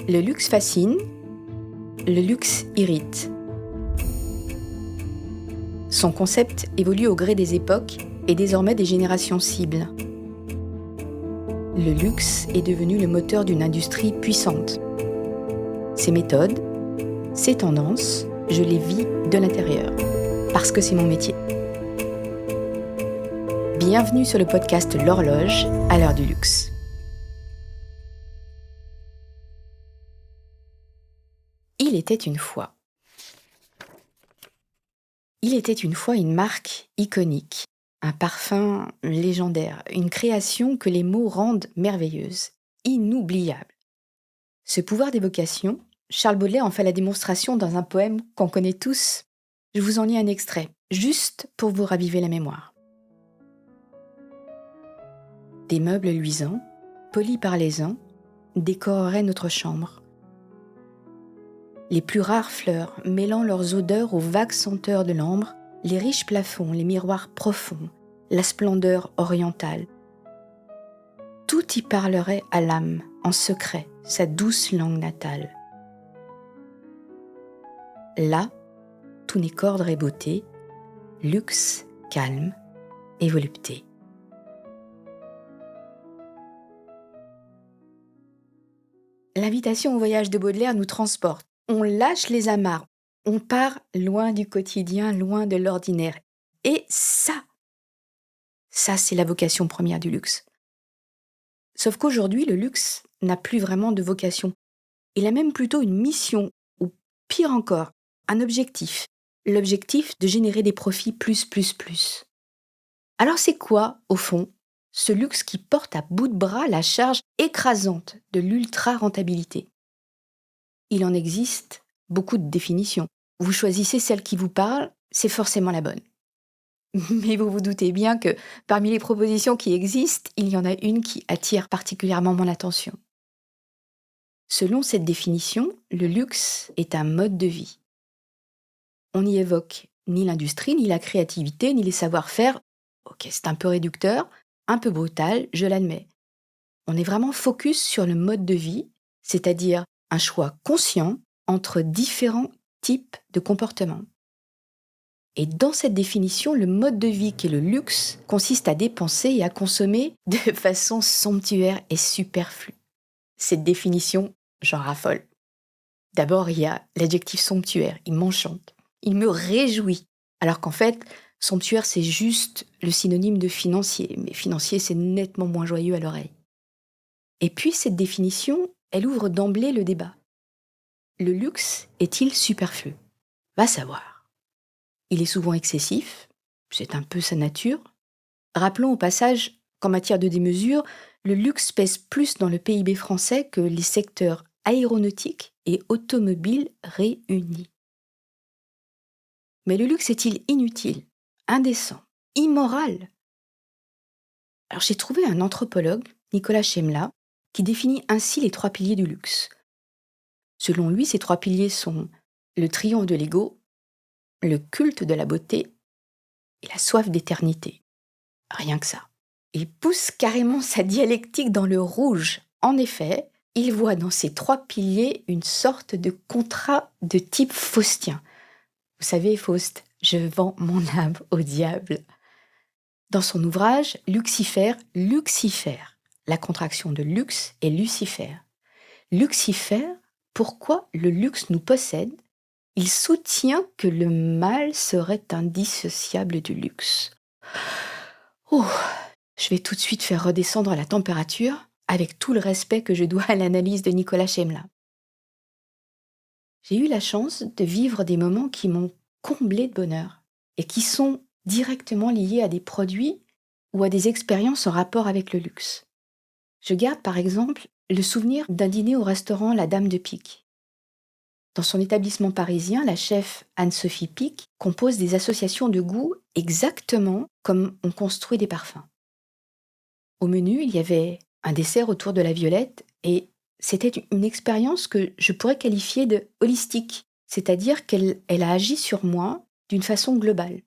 Le luxe fascine, le luxe irrite. Son concept évolue au gré des époques et désormais des générations cibles. Le luxe est devenu le moteur d'une industrie puissante. Ses méthodes, ses tendances, je les vis de l'intérieur, parce que c'est mon métier. Bienvenue sur le podcast L'Horloge à l'heure du luxe. Il était une fois. Il était une fois une marque iconique, un parfum légendaire, une création que les mots rendent merveilleuse, inoubliable. Ce pouvoir d'évocation, Charles Baudelaire en fait la démonstration dans un poème qu'on connaît tous. Je vous en lis un extrait, juste pour vous raviver la mémoire. Des meubles luisants, polis par les ans, décoreraient notre chambre. Les plus rares fleurs mêlant leurs odeurs aux vagues senteurs de l'ambre, les riches plafonds, les miroirs profonds, la splendeur orientale. Tout y parlerait à l'âme, en secret, sa douce langue natale. Là, tout n'est qu'ordre et beauté, luxe, calme et volupté. L'invitation au voyage de Baudelaire nous transporte. On lâche les amarres, on part loin du quotidien, loin de l'ordinaire. Et ça c'est la vocation première du luxe. Sauf qu'aujourd'hui, le luxe n'a plus vraiment de vocation. Il a même plutôt une mission, ou pire encore, un objectif. L'objectif de générer des profits plus. Alors c'est quoi, au fond, ce luxe qui porte à bout de bras la charge écrasante de l'ultra-rentabilité ? Il en existe beaucoup de définitions. Vous choisissez celle qui vous parle, c'est forcément la bonne. Mais vous vous doutez bien que parmi les propositions qui existent, il y en a une qui attire particulièrement mon attention. Selon cette définition, le luxe est un mode de vie. On n'y évoque ni l'industrie, ni la créativité, ni les savoir-faire. Ok, c'est un peu réducteur, un peu brutal, je l'admets. On est vraiment focus sur le mode de vie, c'est-à-dire un choix conscient entre différents types de comportements. Et dans cette définition, le mode de vie qu'est le luxe consiste à dépenser et à consommer de façon somptuaire et superflue. Cette définition, j'en raffole. D'abord, il y a l'adjectif somptuaire, il m'enchante, il me réjouit. Alors qu'en fait, somptuaire, c'est juste le synonyme de financier, mais financier, c'est nettement moins joyeux à l'oreille. Et puis, cette définition, elle ouvre d'emblée le débat. Le luxe est-il superflu ? Va savoir. Il est souvent excessif, c'est un peu sa nature. Rappelons au passage qu'en matière de démesure, le luxe pèse plus dans le PIB français que les secteurs aéronautique et automobile réunis. Mais le luxe est-il inutile, indécent, immoral ? Alors j'ai trouvé un anthropologue, Nicolas Chemla, qui définit ainsi les 3 piliers du luxe. Selon lui, ces 3 piliers sont le triomphe de l'ego, le culte de la beauté et la soif d'éternité. Rien que ça. Il pousse carrément sa dialectique dans le rouge. En effet, il voit dans ces 3 piliers une sorte de contrat de type faustien. Vous savez, Faust, je vends mon âme au diable. Dans son ouvrage Lucifer, la contraction de luxe est Lucifer. Lucifer, pourquoi le luxe nous possède ? Il soutient que le mal serait indissociable du luxe. Je vais tout de suite faire redescendre la température avec tout le respect que je dois à l'analyse de Nicolas Chemla. J'ai eu la chance de vivre des moments qui m'ont comblé de bonheur et qui sont directement liés à des produits ou à des expériences en rapport avec le luxe. Je garde par exemple le souvenir d'un dîner au restaurant La Dame de Pique. Dans son établissement parisien, la chef Anne-Sophie Pic compose des associations de goût exactement comme on construit des parfums. Au menu, il y avait un dessert autour de la violette et c'était une expérience que je pourrais qualifier de holistique, c'est-à-dire qu'elle a agi sur moi d'une façon globale.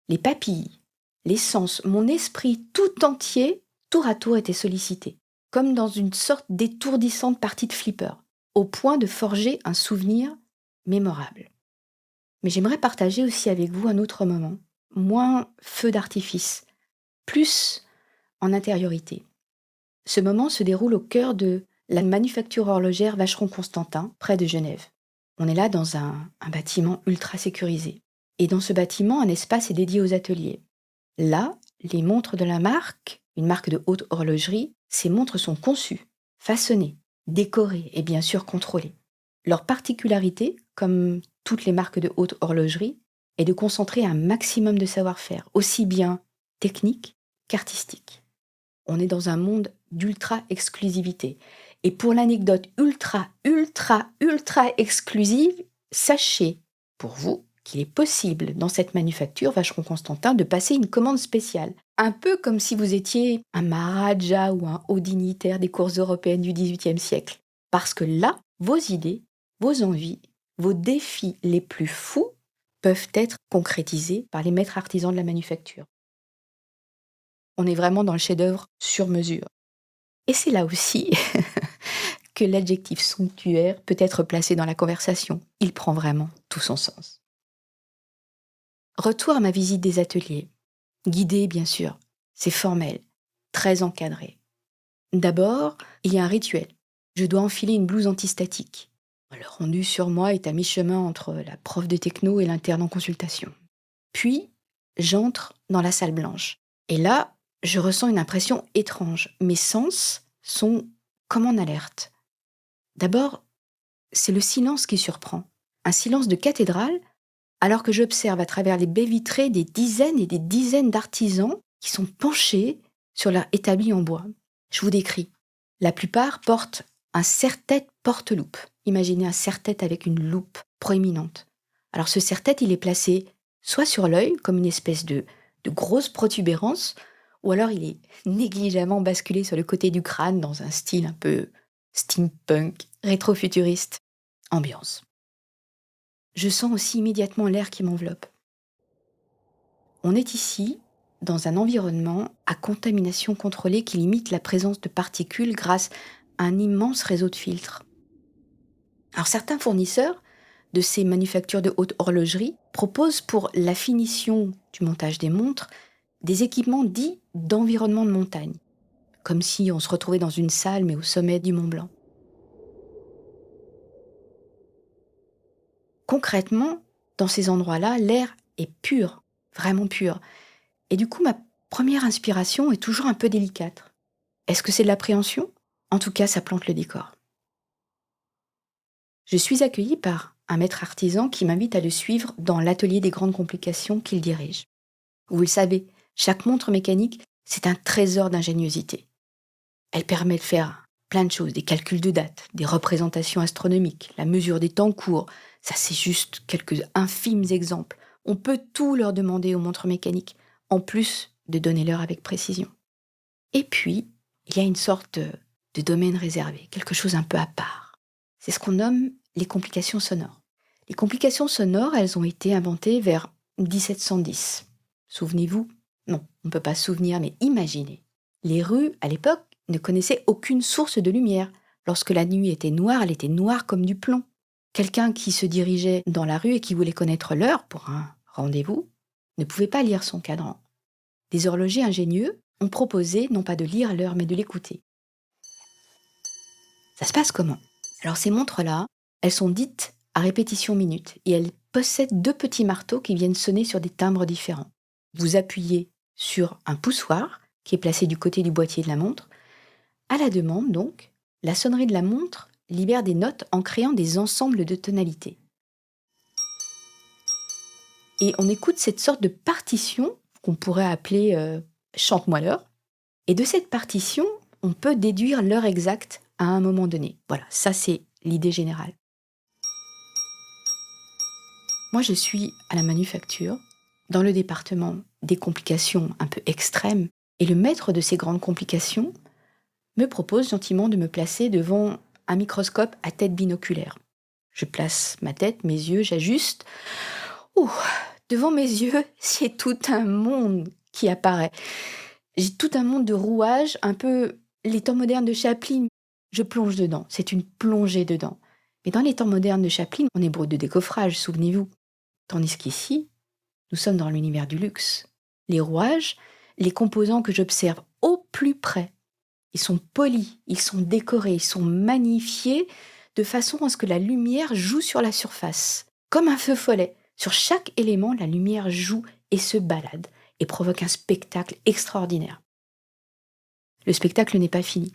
Les papilles, les sens, mon esprit tout entier, tour à tour, était sollicité, comme dans une sorte d'étourdissante partie de flipper. au point de forger un souvenir mémorable. Mais j'aimerais partager aussi avec vous un autre moment, moins feu d'artifice, plus en intériorité. Ce moment se déroule au cœur de la manufacture horlogère Vacheron-Constantin, près de Genève. On est là dans un bâtiment ultra sécurisé. Et dans ce bâtiment, un espace est dédié aux ateliers. Là, les montres de la marque, une marque de haute horlogerie, ces montres sont conçues, façonnées, décorées et bien sûr contrôlées. Leur particularité, comme toutes les marques de haute horlogerie, est de concentrer un maximum de savoir-faire, aussi bien technique qu'artistique. On est dans un monde d'ultra exclusivité. Et pour l'anecdote ultra exclusive, sachez, pour vous, qu'il est possible, dans cette manufacture Vacheron-Constantin, de passer une commande spéciale. Un peu comme si vous étiez un maharaja ou un haut dignitaire des cours européennes du XVIIIe siècle. Parce que là, vos idées, vos envies, vos défis les plus fous peuvent être concrétisés par les maîtres artisans de la manufacture. On est vraiment dans le chef-d'œuvre sur mesure. Et c'est là aussi que l'adjectif somptuaire peut être placé dans la conversation. Il prend vraiment tout son sens. Retour à ma visite des ateliers. Guidée, bien sûr. C'est formel, très encadré. D'abord, il y a un rituel. Je dois enfiler une blouse antistatique. Le rendu sur moi est à mi-chemin entre la prof de techno et l'interne en consultation. Puis, j'entre dans la salle blanche. Et là, je ressens une impression étrange. Mes sens sont comme en alerte. D'abord, c'est le silence qui surprend. Un silence de cathédrale, alors que j'observe à travers les baies vitrées des dizaines et des dizaines d'artisans qui sont penchés sur leur établi en bois. Je vous décris. La plupart portent un serre-tête porte-loupe. Imaginez un serre-tête avec une loupe proéminente. Alors ce serre-tête, il est placé soit sur l'œil, comme une espèce de grosse protubérance, ou alors il est négligemment basculé sur le côté du crâne dans un style un peu steampunk, rétro-futuriste. Ambiance. Je sens aussi immédiatement l'air qui m'enveloppe. On est ici dans un environnement à contamination contrôlée qui limite la présence de particules grâce à un immense réseau de filtres. Alors certains fournisseurs de ces manufactures de haute horlogerie proposent pour la finition du montage des montres des équipements dits d'environnement de montagne, comme si on se retrouvait dans une salle mais au sommet du Mont Blanc. Concrètement, dans ces endroits-là, l'air est pur, vraiment pur. Et du coup, ma première inspiration est toujours un peu délicate. Est-ce que c'est de l'appréhension ? En tout cas, ça plante le décor. Je suis accueillie par un maître artisan qui m'invite à le suivre dans l'atelier des grandes complications qu'il dirige. Vous le savez, chaque montre mécanique, c'est un trésor d'ingéniosité. Elle permet de faire plein de choses, des calculs de date, des représentations astronomiques, la mesure des temps courts. Ça, c'est juste quelques infimes exemples. On peut tout leur demander aux montres mécaniques, en plus de donner l'heure avec précision. Et puis, il y a une sorte de domaine réservé, quelque chose un peu à part. C'est ce qu'on nomme les complications sonores. Les complications sonores, elles ont été inventées vers 1710. Souvenez-vous ? Non, on ne peut pas se souvenir, mais imaginez. Les rues, à l'époque, ne connaissaient aucune source de lumière. Lorsque la nuit était noire, elle était noire comme du plomb. Quelqu'un qui se dirigeait dans la rue et qui voulait connaître l'heure pour un rendez-vous ne pouvait pas lire son cadran. Des horlogers ingénieux ont proposé non pas de lire l'heure, mais de l'écouter. Ça se passe comment ? Alors ces montres-là, elles sont dites à répétition minute et elles possèdent 2 petits marteaux qui viennent sonner sur des timbres différents. Vous appuyez sur un poussoir qui est placé du côté du boîtier de la montre. À la demande donc, la sonnerie de la montre libère des notes en créant des ensembles de tonalités. Et on écoute cette sorte de partition qu'on pourrait appeler chante-moi l'heure. Et de cette partition, on peut déduire l'heure exacte à un moment donné. Voilà, ça c'est l'idée générale. Moi, je suis à la manufacture, dans le département des complications un peu extrêmes, et le maître de ces grandes complications me propose gentiment de me placer devant un microscope à tête binoculaire. Je place ma tête, mes yeux, j'ajuste. Ouh, devant mes yeux, c'est tout un monde qui apparaît. J'ai tout un monde de rouages, un peu les temps modernes de Chaplin. Je plonge dedans, c'est une plongée dedans. Mais dans les temps modernes de Chaplin, on est brut de décoffrage, souvenez-vous. Tandis qu'ici, nous sommes dans l'univers du luxe. Les rouages, les composants que j'observe au plus près, ils sont polis, ils sont décorés, ils sont magnifiés de façon à ce que la lumière joue sur la surface. Comme un feu follet, sur chaque élément, la lumière joue et se balade et provoque un spectacle extraordinaire. Le spectacle n'est pas fini.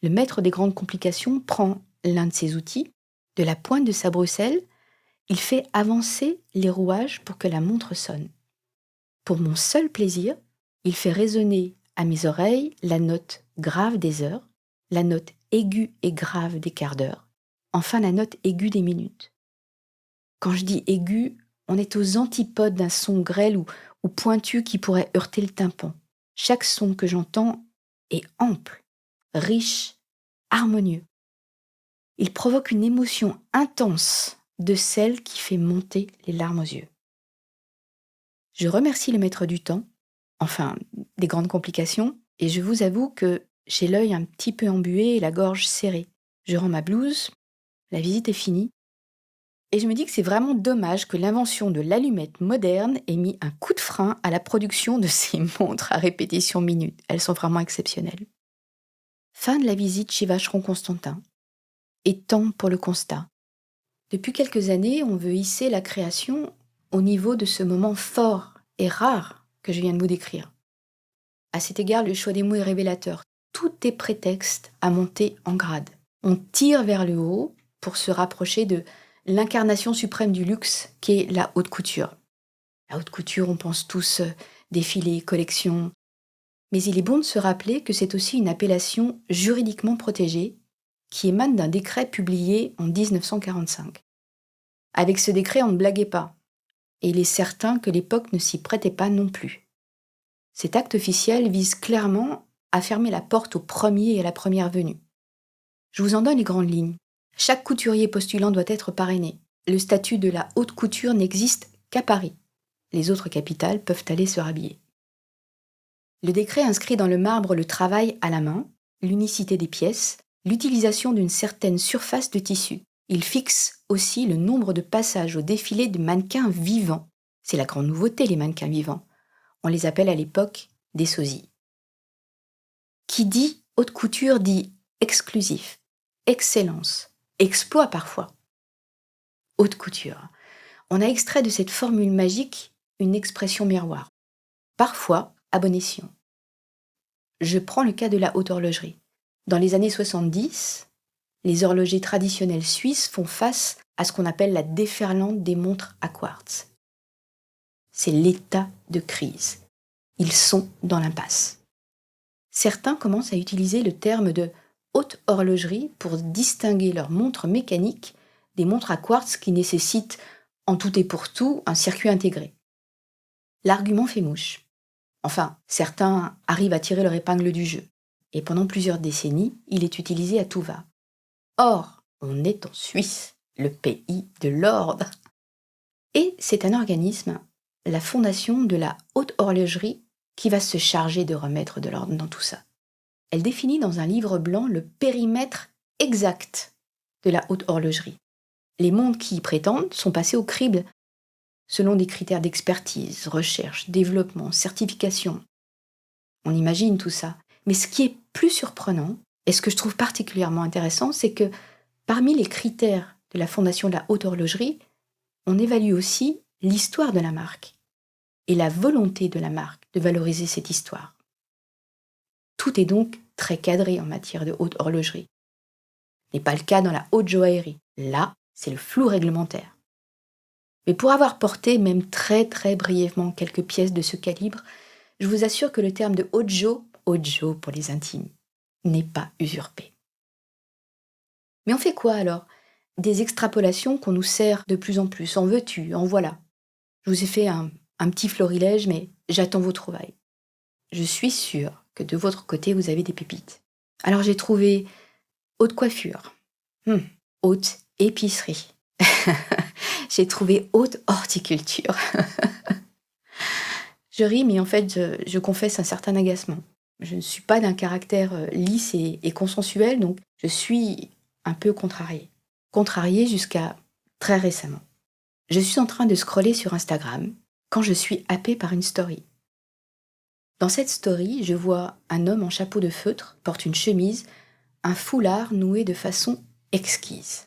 Le maître des grandes complications prend l'un de ses outils, de la pointe de sa brosselle, il fait avancer les rouages pour que la montre sonne. Pour mon seul plaisir, il fait résonner à mes oreilles la note grave des heures, la note aiguë et grave des quarts d'heure, enfin la note aiguë des minutes. Quand je dis aigu, on est aux antipodes d'un son grêle ou pointu qui pourrait heurter le tympan. Chaque son que j'entends est ample, riche, harmonieux. Il provoque une émotion intense de celle qui fait monter les larmes aux yeux. Je remercie le maître du temps, enfin des grandes complications, et je vous avoue que j'ai l'œil un petit peu embué et la gorge serrée. Je rends ma blouse, la visite est finie, et je me dis que c'est vraiment dommage que l'invention de l'allumette moderne ait mis un coup de frein à la production de ces montres à répétition minute. Elles sont vraiment exceptionnelles. Fin de la visite chez Vacheron Constantin. Et temps pour le constat. Depuis quelques années, on veut hisser la création au niveau de ce moment fort et rare que je viens de vous décrire. À cet égard, le choix des mots est révélateur. Tout est prétexte à monter en grade. On tire vers le haut pour se rapprocher de l'incarnation suprême du luxe qui est la haute couture. La haute couture, on pense tous défilés, collections. Mais il est bon de se rappeler que c'est aussi une appellation juridiquement protégée qui émane d'un décret publié en 1945. Avec ce décret, on ne blaguait pas. Et il est certain que l'époque ne s'y prêtait pas non plus. Cet acte officiel vise clairement à fermer la porte au premier et à la première venue. Je vous en donne les grandes lignes. Chaque couturier postulant doit être parrainé. Le statut de la haute couture n'existe qu'à Paris. Les autres capitales peuvent aller se rhabiller. Le décret inscrit dans le marbre le travail à la main, l'unicité des pièces, l'utilisation d'une certaine surface de tissu. Il fixe aussi le nombre de passages au défilé de mannequins vivants. C'est la grande nouveauté, les mannequins vivants. On les appelle à l'époque des sosies. Qui dit haute couture dit exclusif, excellence, exploit parfois. Haute couture. On a extrait de cette formule magique une expression miroir. Parfois, à bon escient. Je prends le cas de la haute horlogerie. Dans les années 70, les horlogers traditionnels suisses font face à ce qu'on appelle la déferlante des montres à quartz. C'est l'état de crise. Ils sont dans l'impasse. Certains commencent à utiliser le terme de haute horlogerie pour distinguer leurs montres mécaniques des montres à quartz qui nécessitent en tout et pour tout un circuit intégré. L'argument fait mouche. Enfin, certains arrivent à tirer leur épingle du jeu. Et pendant plusieurs décennies, il est utilisé à tout va. Or, on est en Suisse, le pays de l'ordre. Et c'est un organisme, la Fondation de la Haute Horlogerie, qui va se charger de remettre de l'ordre dans tout ça. Elle définit dans un livre blanc le périmètre exact de la haute horlogerie. Les montres qui y prétendent sont passées au crible selon des critères d'expertise, recherche, développement, certification. On imagine tout ça. Mais ce qui est plus surprenant, et ce que je trouve particulièrement intéressant, c'est que parmi les critères de la Fondation de la Haute Horlogerie, on évalue aussi l'histoire de la marque et la volonté de la marque de valoriser cette histoire. Tout est donc très cadré en matière de haute horlogerie. Ce n'est pas le cas dans la haute joaillerie. Là, c'est le flou réglementaire. Mais pour avoir porté même très brièvement quelques pièces de ce calibre, je vous assure que le terme de haute jo pour les intimes, n'est pas usurpé. Mais on fait quoi alors? Des extrapolations qu'on nous sert de plus en plus. En veux-tu, en voilà. Je vous ai fait un petit florilège, mais j'attends vos trouvailles. Je suis sûre que de votre côté, vous avez des pépites. Alors j'ai trouvé haute coiffure, haute épicerie, j'ai trouvé haute horticulture. Je ris, mais en fait, je confesse un certain agacement. Je ne suis pas d'un caractère lisse et consensuel, donc je suis un peu contrariée. contrariée jusqu'à très récemment. Je suis en train de scroller sur Instagram quand je suis happée par une story. Dans cette story, je vois un homme en chapeau de feutre, porte une chemise, un foulard noué de façon exquise.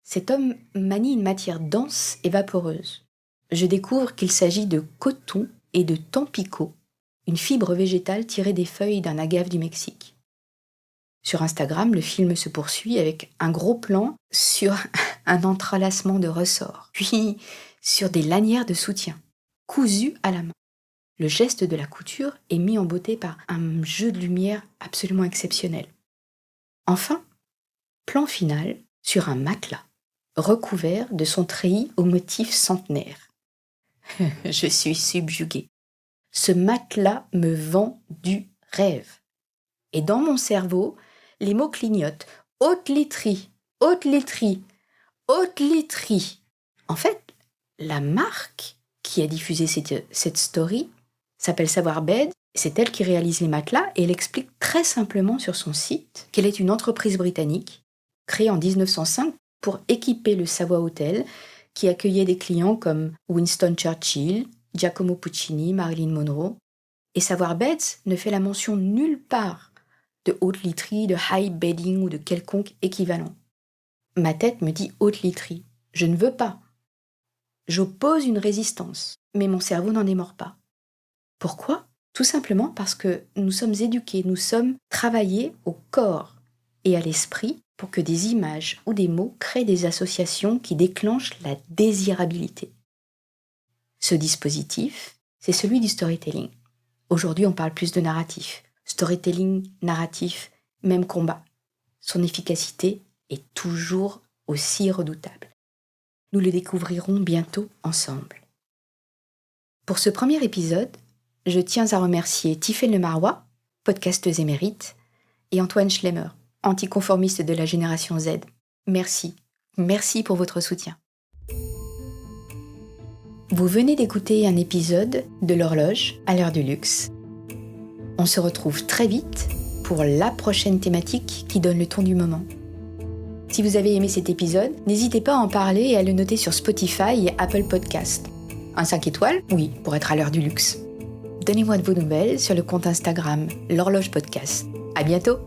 Cet homme manie une matière dense et vaporeuse. Je découvre qu'il s'agit de coton et de tampico, une fibre végétale tirée des feuilles d'un agave du Mexique. Sur Instagram, le film se poursuit avec un gros plan sur un entrelacement de ressorts, puis sur des lanières de soutien, cousues à la main. Le geste de la couture est mis en beauté par un jeu de lumière absolument exceptionnel. Enfin, plan final sur un matelas, recouvert de son treillis au motif centenaire. Je suis subjuguée. Ce matelas me vend du rêve. Et dans mon cerveau, les mots clignotent. Haute literie, haute literie, haute literie. En fait, la marque qui a diffusé cette story s'appelle Savoir Bed. C'est elle qui réalise les matelas et elle explique très simplement sur son site qu'elle est une entreprise britannique créée en 1905 pour équiper le Savoy Hotel qui accueillait des clients comme Winston Churchill, Giacomo Puccini, Marilyn Monroe. Et Savoir Beds ne fait la mention nulle part de haute literie, de high bedding ou de quelconque équivalent. Ma tête me dit haute literie. Je ne veux pas. J'oppose une résistance, mais mon cerveau n'en démord pas. Pourquoi ? Tout simplement parce que nous sommes éduqués, nous sommes travaillés au corps et à l'esprit pour que des images ou des mots créent des associations qui déclenchent la désirabilité. Ce dispositif, c'est celui du storytelling. Aujourd'hui, on parle plus de narratif. Storytelling, narratif, même combat. Son efficacité est toujours aussi redoutable. Nous le découvrirons bientôt ensemble. Pour ce premier épisode, je tiens à remercier Tiffaine Lemarois, podcasteuse émérite, et Antoine Schlemmer, anticonformiste de la génération Z. Merci. Merci pour votre soutien. Vous venez d'écouter un épisode de l'horloge à l'heure du luxe. On se retrouve très vite pour la prochaine thématique qui donne le ton du moment. Si vous avez aimé cet épisode, n'hésitez pas à en parler et à le noter sur Spotify et Apple Podcast. Un 5 étoiles, oui, pour être à l'heure du luxe. Donnez-moi de vos nouvelles sur le compte Instagram, l'horloge podcast. À bientôt!